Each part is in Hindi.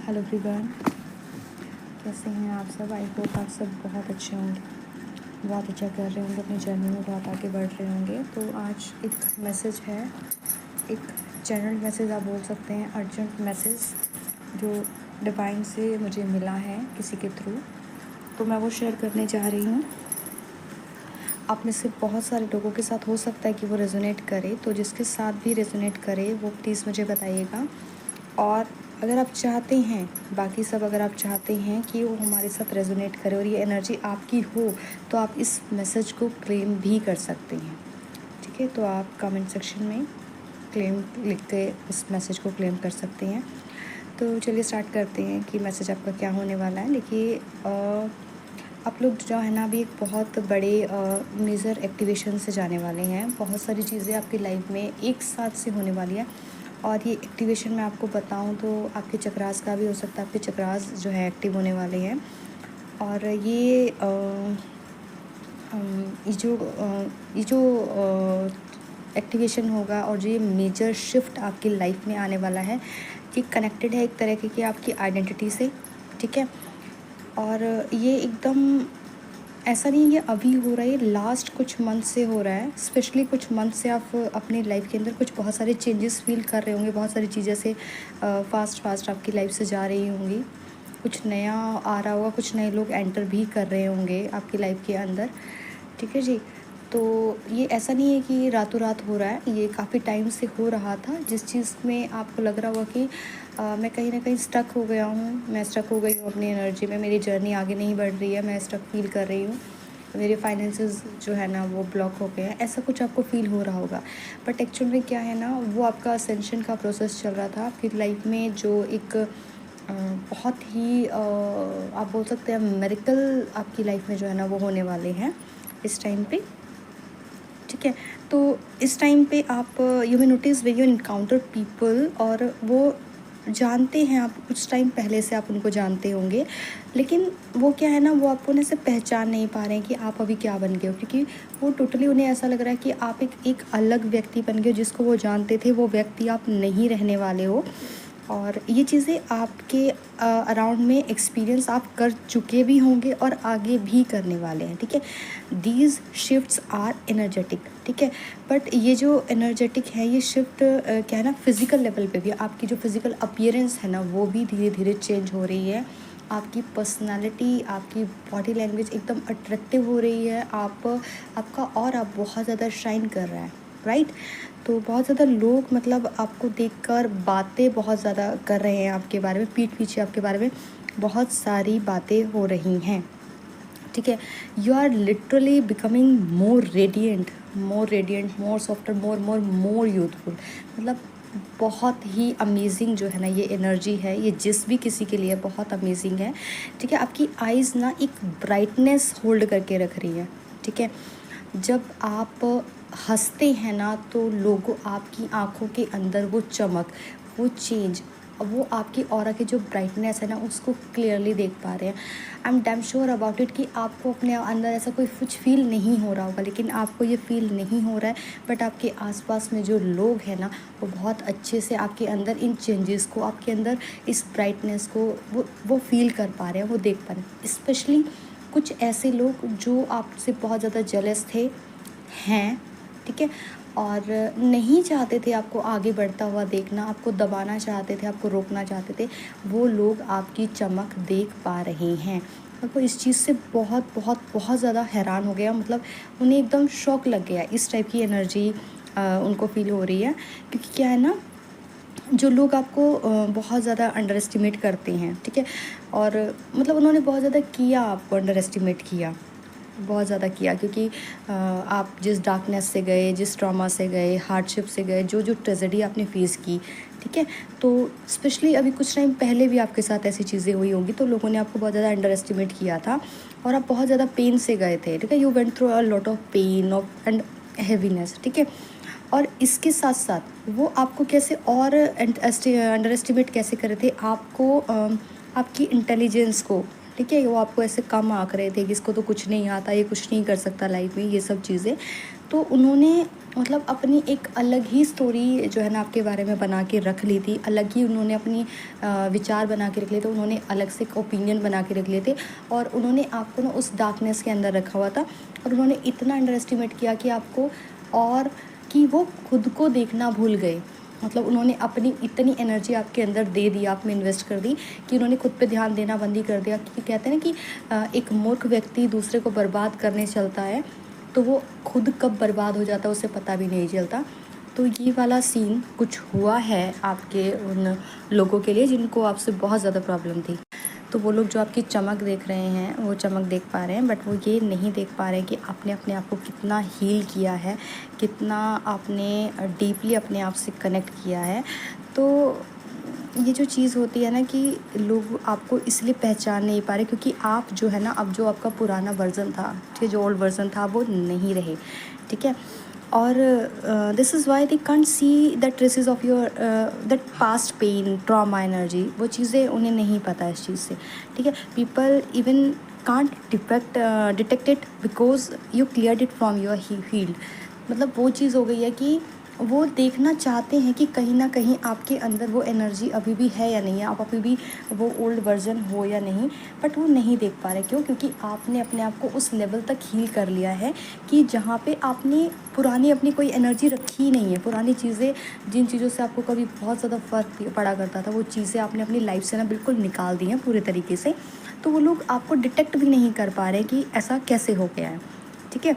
हेलो एवरीवन, कैसे हैं आप सब। आई होप आप सब बहुत अच्छे होंगे, बहुत अच्छा कर रहे होंगे, अपनी जर्नी में बहुत आगे बढ़ रहे होंगे। तो आज एक मैसेज है, एक जनरल मैसेज आप बोल सकते हैं, अर्जेंट मैसेज जो डिवाइन से मुझे मिला है किसी के थ्रू, तो मैं वो शेयर करने जा रही हूँ। आप में से बहुत सारे लोगों के साथ हो सकता है कि वो रेजोनेट करे, तो जिसके साथ भी रेजोनेट करे वो प्लीज़ मुझे बताइएगा। और अगर आप चाहते हैं, बाकी सब अगर आप चाहते हैं कि वो हमारे साथ रेजोनेट करे और ये एनर्जी आपकी हो, तो आप इस मैसेज को क्लेम भी कर सकते हैं। ठीक है, तो आप कमेंट सेक्शन में क्लेम लिख के इस मैसेज को क्लेम कर सकते हैं। तो चलिए स्टार्ट करते हैं कि मैसेज आपका क्या होने वाला है। देखिए, आप लोग जो है ना अभी एक बहुत बड़े मेजर एक्टिवेशन से जाने वाले हैं। बहुत सारी चीज़ें आपकी लाइफ में एक साथ से होने वाली है, और ये एक्टिवेशन मैं आपको बताऊं तो आपके चक्रास का भी हो सकता है। आपके चक्रास जो है एक्टिव होने वाले हैं, और ये जो एक्टिवेशन होगा और जो ये मेजर शिफ्ट आपकी लाइफ में आने वाला है, ये कनेक्टेड है एक तरह की आपकी आइडेंटिटी से। ठीक है, और ये एकदम ऐसा नहीं है ये अभी हो रहा है, ये लास्ट कुछ मंथ से हो रहा है। स्पेशली कुछ मंथ से आप अपनी लाइफ के अंदर कुछ बहुत सारे चेंजेस फील कर रहे होंगे, बहुत सारी चीज़ें से फास्ट आपकी लाइफ से जा रही होंगी, कुछ नया आ रहा होगा, कुछ नए लोग एंटर भी कर रहे होंगे आपकी लाइफ के अंदर। ठीक है जी, तो ये ऐसा नहीं है कि रातों रात हो रहा है, ये काफ़ी टाइम से हो रहा था। जिस चीज़ में आपको लग रहा होगा कि मैं कहीं ना कहीं स्टक हो गया हूँ, मैं स्टक हो गई हूँ अपनी एनर्जी में, मेरी जर्नी आगे नहीं बढ़ रही है, मैं स्टक फील कर रही हूँ, मेरे फाइनेंसेस जो है ना वो ब्लॉक हो गए हैं, ऐसा कुछ आपको फील हो रहा होगा। बट एक्चुअल में क्या है ना, वो आपका असेंशन का प्रोसेस चल रहा था आपकी लाइफ में, जो एक बहुत ही आप बोल सकते हैं मिरेकल आपकी लाइफ में जो है ना वो होने वाले हैं इस टाइम पे। ठीक है, तो इस टाइम पे आप you may notice way you encounter people, और वो जानते हैं आप, कुछ टाइम पहले से आप उनको जानते होंगे, लेकिन वो क्या है ना, वो आपको ना से पहचान नहीं पा रहे हैं कि आप अभी क्या बन गए हो, क्योंकि वो टोटली उन्हें ऐसा लग रहा है कि आप एक अलग व्यक्ति बन गए हो। जिसको वो जानते थे वो व्यक्ति आप नहीं रहने वाले हो, और ये चीज़ें आपके अराउंड में एक्सपीरियंस आप कर चुके भी होंगे और आगे भी करने वाले हैं। ठीक है, दीज शिफ्ट्स आर एनर्जेटिक। ठीक है, बट ये जो एनर्जेटिक है, ये शिफ्ट क्या है ना, फिज़िकल लेवल पे भी आपकी जो फिज़िकल अपीयरेंस है ना वो भी धीरे धीरे चेंज हो रही है। आपकी पर्सनालिटी, आपकी बॉडी लैंग्वेज एकदम अट्रैक्टिव हो रही है, आपका और आप बहुत ज़्यादा शाइन कर रहा है, राइट। तो बहुत ज़्यादा लोग मतलब आपको देखकर बातें बहुत ज़्यादा कर रहे हैं आपके बारे में, पीठ पीछे आपके बारे में बहुत सारी बातें हो रही हैं। ठीक है, you are literally becoming more radiant, more softer, more youthful. मतलब बहुत ही अमेजिंग जो है ना ये एनर्जी है, ये जिस भी किसी के लिए बहुत अमेजिंग है। ठीक है, आपकी आइज़ ना एक ब्राइटनेस होल्ड करके रख रही है। ठीक है, जब आप हंसते हैं ना तो लोगों आपकी आंखों के अंदर वो चमक, वो चेंज, वो आपकी ऑरा की जो ब्राइटनेस है ना उसको क्लियरली देख पा रहे हैं। I am damn sure about it कि आपको अपने अंदर ऐसा कोई कुछ फील नहीं हो रहा होगा, लेकिन आपको ये फील नहीं हो रहा है, बट आपके आसपास में जो लोग हैं ना वो बहुत अच्छे से आपके अंदर इन चेंजेस को, आपके अंदर इस ब्राइटनेस को वो फील कर पा रहे हैं, वो देख पा रहे हैं। स्पेशली कुछ ऐसे लोग जो आपसे बहुत ज़्यादा जेलस थे, हैं, ठीक है, और नहीं चाहते थे आपको आगे बढ़ता हुआ देखना, आपको दबाना चाहते थे, आपको रोकना चाहते थे, वो लोग आपकी चमक देख पा रहे हैं। और वो इस चीज़ से बहुत बहुत बहुत ज़्यादा हैरान हो गया, मतलब उन्हें एकदम शॉक लग गया, इस टाइप की एनर्जी उनको फील हो रही है। क्योंकि क्या है ना, जो लोग आपको बहुत ज़्यादा अंडर एस्टिमेट करते हैं, ठीक है, और मतलब उन्होंने बहुत ज़्यादा किया, आपको अंडर एस्टिमेट किया, बहुत ज़्यादा किया, क्योंकि आप जिस डार्कनेस से गए, जिस ट्रॉमा से गए, हार्डशिप से गए, जो जो ट्रेजेडी आपने फेस की, ठीक है, तो स्पेशली अभी कुछ टाइम पहले भी आपके साथ ऐसी चीज़ें हुई होंगी, तो लोगों ने आपको बहुत ज़्यादा अंडर एस्टिमेट किया था, और आप बहुत ज़्यादा पेन से गए थे। ठीक है, you went through a lot of pain of and heaviness. ठीक है, और इसके साथ साथ वो आपको कैसे और अंडर एस्टिमेट कैसे कर रहे थे, आपको आपकी इंटेलिजेंस को। ठीक है, वो आपको ऐसे कम आंक रहे थे कि इसको तो कुछ नहीं आता, ये कुछ नहीं कर सकता लाइफ में, ये सब चीज़ें। तो उन्होंने मतलब अपनी एक अलग ही स्टोरी जो है ना आपके बारे में बना के रख ली थी, अलग ही उन्होंने अपनी विचार बना के रख लिए थे, उन्होंने अलग से एक ओपिनियन बना के रख लिए थे और उन्होंने आपको ना उस डार्कनेस के अंदर रखा हुआ था और उन्होंने इतना अंडर एस्टिमेट किया कि आपको, और कि वो खुद को देखना भूल गए। मतलब उन्होंने अपनी इतनी एनर्जी आपके अंदर दे दी, आप में इन्वेस्ट कर दी कि उन्होंने खुद पे ध्यान देना बंद ही कर दिया। कि कहते हैं ना कि एक मूर्ख व्यक्ति दूसरे को बर्बाद करने चलता है तो वो खुद कब बर्बाद हो जाता है उसे पता भी नहीं चलता। तो ये वाला सीन कुछ हुआ है आपके उन लोगों के लिए जिनको आपसे बहुत ज़्यादा प्रॉब्लम थी। तो वो लोग जो आपकी चमक देख रहे हैं वो चमक देख पा रहे हैं, बट वो ये नहीं देख पा रहे हैं कि आपने अपने आप को कितना हील किया है, कितना आपने डीपली अपने आप से कनेक्ट किया है। तो ये जो चीज़ होती है ना कि लोग आपको इसलिए पहचान नहीं पा रहे क्योंकि आप जो है ना, अब जो आपका पुराना वर्ज़न था, ठीक है, जो ओल्ड वर्ज़न था वो नहीं रहे, ठीक है। और this is why they can't see the traces of your that past pain, trauma, energy, वो चीज़ें उन्हें नहीं पता इस चीज़ से, ठीक है। People even can't detect it because you cleared it from your field. मतलब वो चीज़ हो गई है कि वो देखना चाहते हैं कि कहीं ना कहीं आपके अंदर वो एनर्जी अभी भी है या नहीं है, आप अभी भी वो ओल्ड वर्जन हो या नहीं, बट वो नहीं देख पा रहे। क्यों? क्योंकि आपने अपने आप को उस लेवल तक हील कर लिया है कि जहाँ पे आपने पुरानी अपनी कोई एनर्जी रखी ही नहीं है। पुरानी चीज़ें, जिन चीज़ों से आपको कभी बहुत ज़्यादा फ़र्क पड़ा करता था, वो चीज़ें आपने अपनी लाइफ से ना बिल्कुल निकाल दी हैं पूरे तरीके से। तो वो लोग आपको डिटेक्ट भी नहीं कर पा रहे कि ऐसा कैसे हो गया है, ठीक है।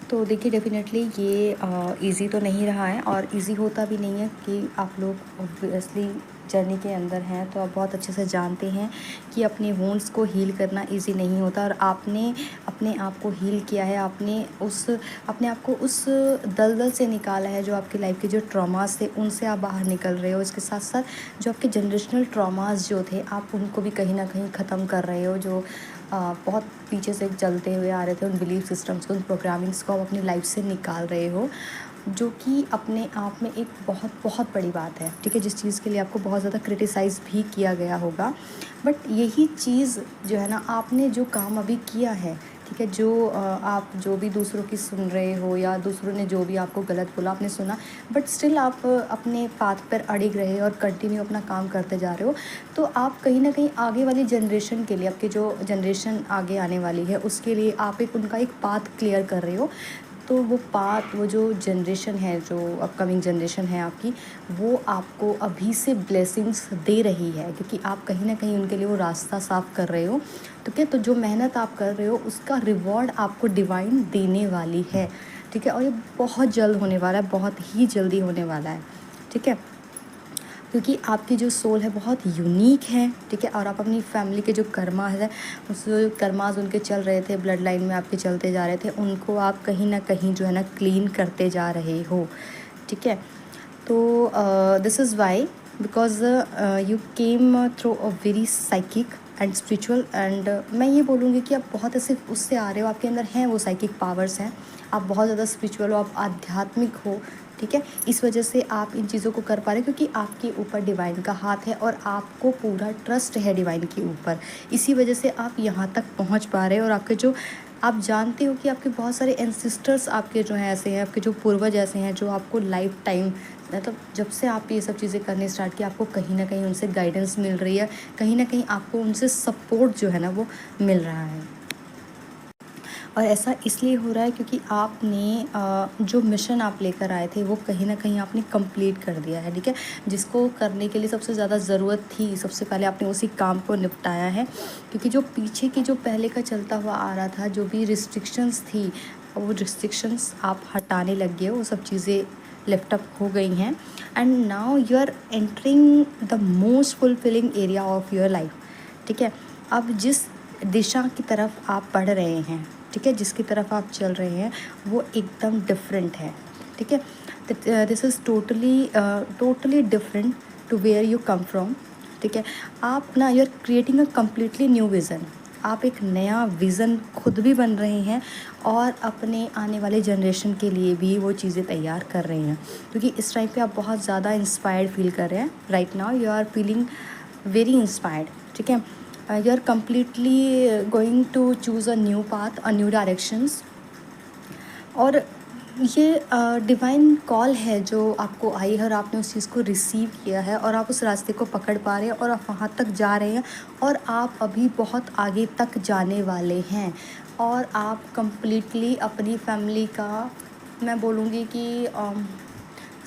तो देखिए डेफ़िनेटली ये इजी तो नहीं रहा है और इजी होता भी नहीं है कि आप लोग ऑब्वियसली जर्नी के अंदर हैं तो आप बहुत अच्छे से जानते हैं कि अपने वुंड्स को हील करना इजी नहीं होता। और आपने अपने आप को हील किया है, आपने अपने आप को उस दलदल से निकाला है जो आपकी लाइफ के जो ट्रॉमास थे उनसे आप बाहर निकल रहे हो। इसके साथ साथ जो आपके जनरेशनल ट्रॉमास जो थे आप उनको भी कहीं ना कहीं ख़त्म कर रहे हो। जो बहुत पीछे से चलते हुए आ रहे थे उन बिलीफ सिस्टम्स को, उन प्रोग्रामिंग्स को आप अपनी लाइफ से निकाल रहे हो, जो कि अपने आप में एक बहुत बहुत बड़ी बात है, ठीक है। जिस चीज़ के लिए आपको बहुत ज़्यादा क्रिटिसाइज़ भी किया गया होगा, बट यही चीज़ जो है ना, आपने जो काम अभी किया है, ठीक है, जो आप जो भी दूसरों की सुन रहे हो या दूसरों ने जो भी आपको गलत बोला आपने सुना, बट स्टिल आप अपने पाथ पर अड़िग रहे और कंटिन्यू अपना काम करते जा रहे हो। तो आप कहीं ना कहीं आगे वाली जनरेशन के लिए, आपके जो जनरेशन आगे आने वाली है उसके लिए आप एक उनका एक पाथ क्लियर कर रहे हो। तो वो पाथ, वो जो जनरेशन है, जो अपकमिंग जनरेशन है आपकी, वो आपको अभी से ब्लेसिंग्स दे रही है क्योंकि आप कहीं ना कहीं उनके लिए वो रास्ता साफ़ कर रहे हो। तो क्या, तो जो मेहनत आप कर रहे हो उसका रिवॉर्ड आपको डिवाइन देने वाली है, ठीक है। और ये बहुत जल्द होने वाला है, बहुत ही जल्दी होने वाला है, ठीक है। क्योंकि आपकी जो सोल है बहुत यूनिक है, ठीक है। और आप अपनी फैमिली के जो कर्मा है, उस कर्माज उनके चल रहे थे, ब्लड लाइन में आपके चलते जा रहे थे, उनको आप कहीं ना कहीं जो है ना क्लीन करते जा रहे हो, ठीक है। तो this is why because you came through a very psychic and spiritual, and मैं ये बोलूँगी कि आप बहुत ऐसे उससे आ रहे हो, आपके अंदर हैं वो साइकिक पावर्स हैं, आप बहुत ज़्यादा स्पिरिचुअल हो, आप आध्यात्मिक हो, ठीक है। इस वजह से आप इन चीज़ों को कर पा रहे हैं क्योंकि आपके ऊपर डिवाइन का हाथ है और आपको पूरा ट्रस्ट है डिवाइन के ऊपर। इसी वजह से आप यहाँ तक पहुँच पा रहे हो। और आपके जो, आप जानते हो कि आपके बहुत सारे एंसिस्टर्स आपके जो हैं ऐसे हैं, आपके जो पूर्वज ऐसे हैं जो आपको लाइफ टाइम, मतलब जब से आप ये सब चीज़ें करने स्टार्ट किया आपको कहीं ना कहीं उनसे गाइडेंस मिल रही है, कहीं ना कहीं आपको उनसे सपोर्ट जो है ना वो मिल रहा है। और ऐसा इसलिए हो रहा है क्योंकि आपने जो मिशन आप लेकर आए थे वो कहीं ना कहीं आपने कंप्लीट कर दिया है, ठीक है। जिसको करने के लिए सबसे ज़्यादा ज़रूरत थी, सबसे पहले आपने उसी काम को निपटाया है। क्योंकि जो पीछे की जो पहले का चलता हुआ आ रहा था, जो भी रिस्ट्रिक्शंस थी, वो रिस्ट्रिक्शंस आप हटाने लग गए, वो सब चीज़ें लिफ्ट अप हो गई हैं। And now you are entering the most fulfilling area of your life, ठीक है। अब जिस दिशा की तरफ आप बढ़ रहे हैं, ठीक है, जिसकी तरफ आप चल रहे हैं वो एकदम डिफरेंट है, ठीक है। This is totally different to where you come from, ठीक है। आप ना, you are creating a completely new vision. आप एक नया विज़न खुद भी बन रहे हैं और अपने आने वाले जनरेशन के लिए भी वो चीज़ें तैयार कर रहे हैं। क्योंकि इस टाइम पे आप बहुत ज़्यादा इंस्पायर्ड फील कर रहे हैं। Right now you are feeling very inspired, ठीक है। You are completely going to choose a new path, a new directions। और ये डिवाइन कॉल है जो आपको आई है और आपने उस चीज़ को रिसीव किया है और आप उस रास्ते को पकड़ पा रहे हैं और आप वहाँ तक जा रहे हैं और आप अभी बहुत आगे तक जाने वाले हैं। और आप कंप्लीटली अपनी फैमिली का, मैं बोलूँगी कि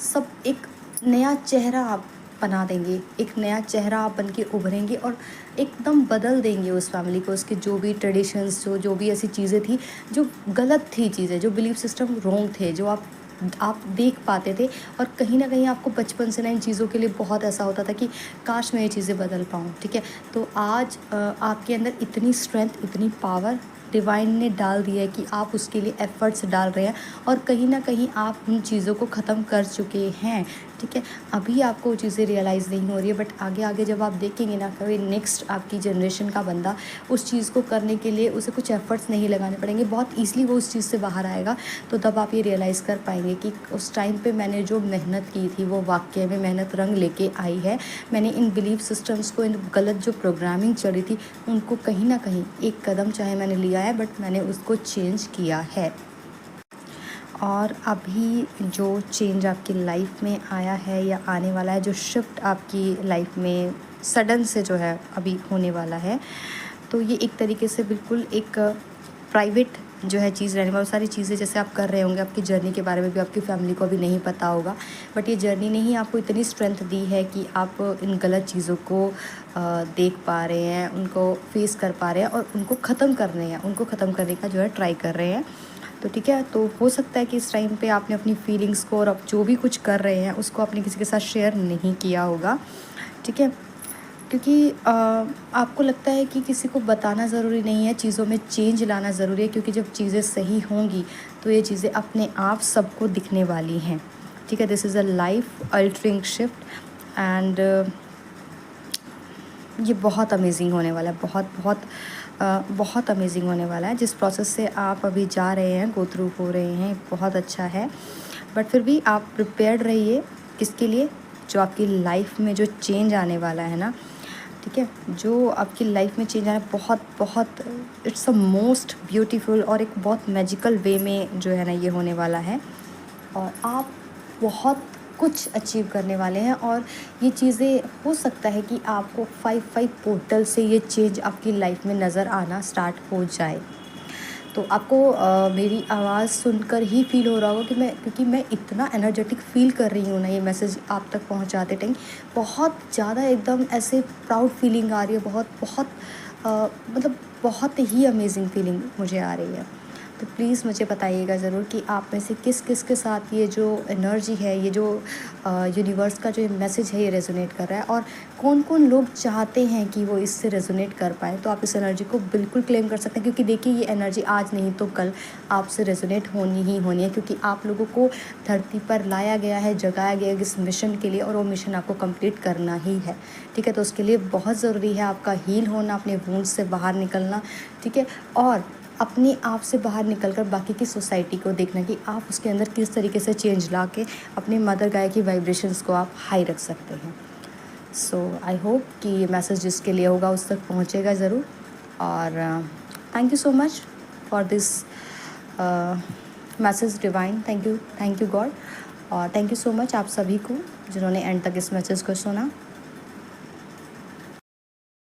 सब एक नया चेहरा आप बना देंगे, एक नया चेहरा आप बन के उभरेंगे और एकदम बदल देंगे उस फैमिली को। उसके जो भी ट्रेडिशंस, जो भी ऐसी चीज़ें थी जो गलत थी, चीज़ें जो बिलीफ सिस्टम रॉन्ग थे, जो आप देख पाते थे और कहीं ना कहीं आपको बचपन से ना इन चीज़ों के लिए बहुत ऐसा होता था कि काश मैं ये चीज़ें बदल पाऊँ। ठीक है, तो आज आपके अंदर इतनी स्ट्रेंथ, इतनी पावर डिवाइन ने डाल दिया है कि आप उसके लिए एफ़र्ट्स डाल रहे हैं और कहीं ना कहीं आप उन चीज़ों को ख़त्म कर चुके हैं। ठीक है, अभी आपको वो चीज़ें रियलाइज़ नहीं हो रही है, बट आगे आगे जब आप देखेंगे ना, कभी नेक्स्ट आपकी जनरेशन का बंदा उस चीज़ को करने के लिए उसे कुछ एफ़र्ट्स नहीं लगाने पड़ेंगे, बहुत ईज़िली वो उस चीज़ से बाहर आएगा। तो तब आप ये रियलाइज़ कर पाएंगे कि उस टाइम पे मैंने जो मेहनत की थी वो वाक़ई में मेहनत रंग लेके आई है। मैंने इन बिलीफ सिस्टम्स को, इन गलत जो प्रोग्रामिंग चली थी उनको कहीं ना कहीं एक कदम चाहे मैंने लिया है, बट मैंने उसको चेंज किया है। और अभी जो चेंज आपकी लाइफ में आया है या आने वाला है, जो शिफ्ट आपकी लाइफ में सडन से जो है अभी होने वाला है, तो ये एक तरीके से बिल्कुल एक प्राइवेट जो है चीज़ रहने वाली। सारी चीज़ें जैसे आप कर रहे होंगे, आपकी जर्नी के बारे में भी आपकी फैमिली को अभी नहीं पता होगा, बट ये जर्नी ने ही आपको इतनी स्ट्रेंथ दी है कि आप इन गलत चीज़ों को देख पा रहे हैं, उनको फेस कर पा रहे हैं और उनको ख़त्म कर रहे हैं, उनको ख़त्म करने का जो है ट्राई कर रहे हैं। तो ठीक है, तो हो सकता है कि इस टाइम पे आपने अपनी फीलिंग्स को और आप जो भी कुछ कर रहे हैं उसको आपने किसी के साथ शेयर नहीं किया होगा। ठीक है, क्योंकि आपको लगता है कि किसी को बताना ज़रूरी नहीं है, चीज़ों में चेंज लाना ज़रूरी है, क्योंकि जब चीज़ें सही होंगी तो ये चीज़ें अपने आप सबको दिखने वाली हैं। ठीक है, this is a life altering shift and ये बहुत अमेजिंग होने वाला है, बहुत अमेजिंग होने वाला है। जिस प्रोसेस से आप अभी जा रहे हैं, गो थ्रू हो रहे हैं, बहुत अच्छा है। बट फिर भी आप प्रिपेयर्ड रहिए, किसके लिए? जो आपकी लाइफ में जो चेंज आने वाला है ना, ठीक है, जो आपकी लाइफ में चेंज आना बहुत इट्स अ मोस्ट ब्यूटीफुल और एक बहुत मैजिकल वे में जो है ना ये होने वाला है। और आप बहुत कुछ अचीव करने वाले हैं और ये चीज़ें हो सकता है कि आपको 5 पोर्टल से ये चेंज आपकी लाइफ में नज़र आना स्टार्ट हो जाए। तो आपको मेरी आवाज़ सुनकर ही फील हो रहा होगा कि क्योंकि मैं इतना एनर्जेटिक फ़ील कर रही हूँ ना ये मैसेज आप तक पहुँचाते टाइम, बहुत ज़्यादा एकदम ऐसे प्राउड फीलिंग आ रही है, मतलब बहुत ही अमेजिंग फीलिंग मुझे आ रही है। तो प्लीज़ मुझे बताइएगा ज़रूर कि आप में से किस किस के साथ ये जो एनर्जी है, ये जो यूनिवर्स का जो मैसेज है ये रेजोनेट कर रहा है और कौन कौन लोग चाहते हैं कि वो इससे रेजोनेट कर पाएँ। तो आप इस एनर्जी को बिल्कुल क्लेम कर सकते हैं, क्योंकि देखिए ये एनर्जी आज नहीं तो कल आपसे रेजोनेट होनी ही होनी है, क्योंकि आप लोगों को धरती पर लाया गया है, जगाया गया है इस मिशन के लिए और वो मिशन आपको कंप्लीट करना ही है। ठीक है, तो उसके लिए बहुत ज़रूरी है आपका हील होना, अपने वूंड्स से बाहर निकलना। ठीक है, और अपने आप से बाहर निकलकर बाकी की सोसाइटी को देखना कि आप उसके अंदर किस तरीके से चेंज ला के अपने मदर गाय की वाइब्रेशंस को आप हाई रख सकते हैं। सो आई होप कि ये मैसेज जिसके लिए होगा उस तक पहुंचेगा ज़रूर। और thank you so much for this message divine. Thank you God. और थैंक यू सो मच आप सभी को जिन्होंने एंड तक इस मैसेज को सुना।